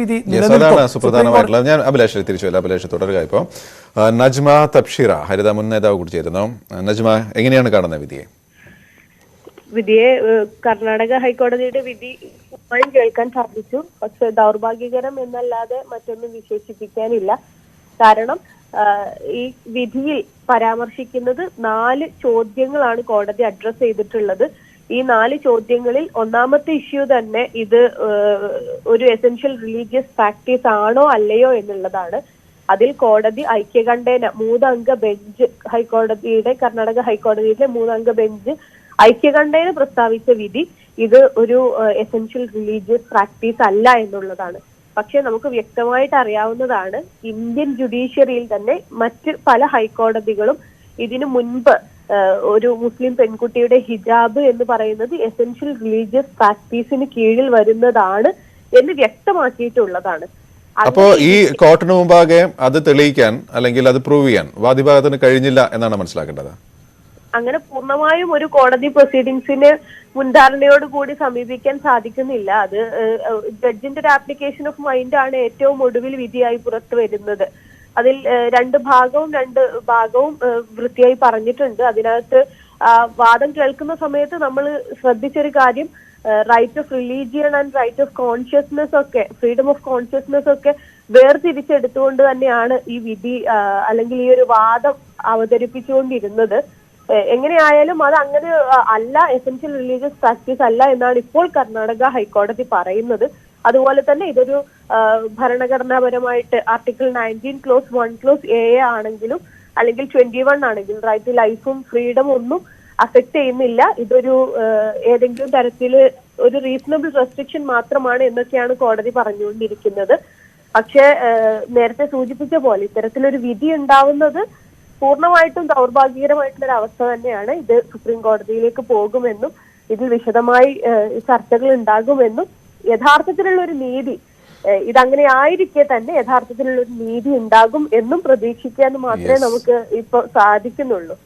അതാണ് സുപ്രധാനമായിട്ടുള്ളത്. ഞാൻ അഭിലാഷ് തിരിച്ചു വല്ല അഭിലാഷ് തുടരുക. ഇപ്പോൾ നജ്മ തബ്ഷീറ ഹരിത മുൻ നേതാവ് കൂടി ചേരുന്നു. നജ്മ, എങ്ങനെയാണ് കാണുന്ന വിധിയെ കർണാടക ഹൈക്കോടതിയുടെ വിധി കേൾക്കാൻ സാധിച്ചു. പക്ഷെ ദൗർഭാഗ്യകരം എന്നല്ലാതെ മറ്റൊന്നും വിശേഷിപ്പിക്കാനില്ല. കാരണം ഈ വിധിയിൽ പരാമർശിക്കുന്നത് 4 ചോദ്യങ്ങളാണ് കോടതി അഡ്രസ് ചെയ്തിട്ടുള്ളത്. ഈ 4 ചോദ്യങ്ങളിൽ ഒന്നാമത്തെ ഇഷ്യൂ തന്നെ ഇത് ഒരു എസെൻഷ്യൽ റിലീജിയസ് പ്രാക്ടീസ് ആണോ അല്ലയോ എന്നുള്ളതാണ്. അതിൽ കോടതി ഐക്യകണ്ഠേന 3 അംഗ ബെഞ്ച് കർണാടക ഹൈക്കോടതിയിലെ 3 അംഗ ബെഞ്ച് ഐക്യകണ്ഠേന പ്രസ്താവിച്ച വിധി ഇത് ഒരു എസെൻഷ്യൽ റിലീജിയസ് പ്രാക്ടീസ് അല്ല എന്നുള്ളതാണ്. പക്ഷെ നമുക്ക് വ്യക്തമായിട്ട് അറിയാവുന്നതാണ്, ഇന്ത്യൻ ജുഡീഷ്യറിയിൽ തന്നെ മറ്റ് പല ഹൈക്കോടതികളും ഇതിനു മുൻപ് ഒരു മുസ്ലിം പെൺകുട്ടിയുടെ ഹിജാബ് എന്ന് പറയുന്നത് എസെൻഷ്യൽ റിലീജിയസ് പ്രാക്ടീസിന് കീഴിൽ വരുന്നതാണ് എന്ന് വ്യക്തമാക്കിയിട്ടുള്ളതാണ്. അപ്പോ ഈ കോർട്ടിന് മുമ്പാകെ അത് തെളിയിക്കാൻ അല്ലെങ്കിൽ അത് പ്രൂവ് ചെയ്യാൻ വാദിഭാഗത്തിന് കഴിഞ്ഞില്ല എന്നാണ് മനസ്സിലാക്കേണ്ടത്. അങ്ങനെ പൂർണ്ണമായും ഒരു കോടതി പ്രൊസീഡിങ്സിന് മുൻധാരണയോടുകൂടി സമീപിക്കാൻ സാധിക്കുന്നില്ല. അത് ജഡ്ജിന്റെ ഒരു ആപ്ലിക്കേഷൻ ഓഫ് മൈൻഡ് ആണ് ഏറ്റവും ഒടുവിൽ വിധിയായി പുറത്തു വരുന്നത്. അതിൽ 2 ഭാഗവും വൃത്തിയായി പറഞ്ഞിട്ടുണ്ട്. അതിനകത്ത് വാദം കേൾക്കുന്ന സമയത്ത് നമ്മൾ ശ്രദ്ധിച്ചൊരു കാര്യം, right of religion and right of consciousness ഒക്കെ, ഫ്രീഡം ഓഫ് കോൺഷ്യസ്നെസ് ഒക്കെ വേർതിരിച്ചെടുത്തുകൊണ്ട് തന്നെയാണ് ഈ വിധി അല്ലെങ്കിൽ ഈ ഒരു വാദം അവതരിപ്പിച്ചുകൊണ്ടിരുന്നത്. എങ്ങനെയായാലും അത് അങ്ങനെ അല്ല, എസെൻഷ്യൽ റിലീജിയസ് പ്രാക്ടീസ് അല്ല എന്നാണ് ഇപ്പോൾ കർണാടക ഹൈക്കോടതി പറയുന്നത്. അതുപോലെ തന്നെ ഇതൊരു ഭരണഘടനാപരമായിട്ട് ആർട്ടിക്കിൾ 19 ക്ലോസ് 1 ക്ലോസ് എ ആണെങ്കിലും അല്ലെങ്കിൽ 21 ആണെങ്കിലും റൈറ്റ് ടു ലൈഫും ഫ്രീഡം ഒന്നും അഫക്ട് ചെയ്യുന്നില്ല. ഇതൊരു ഏതെങ്കിലും തരത്തില് ഒരു റീസണബിൾ റെസ്ട്രിക്ഷൻ മാത്രമാണ് എന്നൊക്കെയാണ് കോടതി പറഞ്ഞുകൊണ്ടിരിക്കുന്നത്. പക്ഷെ നേരത്തെ സൂചിപ്പിച്ച പോലെ ഇത്തരത്തിലൊരു വിധി ഉണ്ടാവുന്നത് പൂർണ്ണമായിട്ടും ദൗർഭാഗ്യകരമായിട്ടുള്ള ഒരു അവസ്ഥ തന്നെയാണ്. ഇത് സുപ്രീം കോടതിയിലേക്ക് പോകുമെന്നും ഇതിൽ വിശദമായി ചർച്ചകൾ ഉണ്ടാകുമെന്നും യഥാർത്ഥത്തിലുള്ള ഒരു നീതി ഇതങ്ങനെ ആയിരിക്കെ തന്നെ യഥാർത്ഥത്തിലുള്ള ഒരു നീതി ഉണ്ടാകും എന്നും പ്രതീക്ഷിക്കാൻ മാത്രമേ നമുക്ക് ഇപ്പൊ സാധിക്കുന്നുള്ളൂ.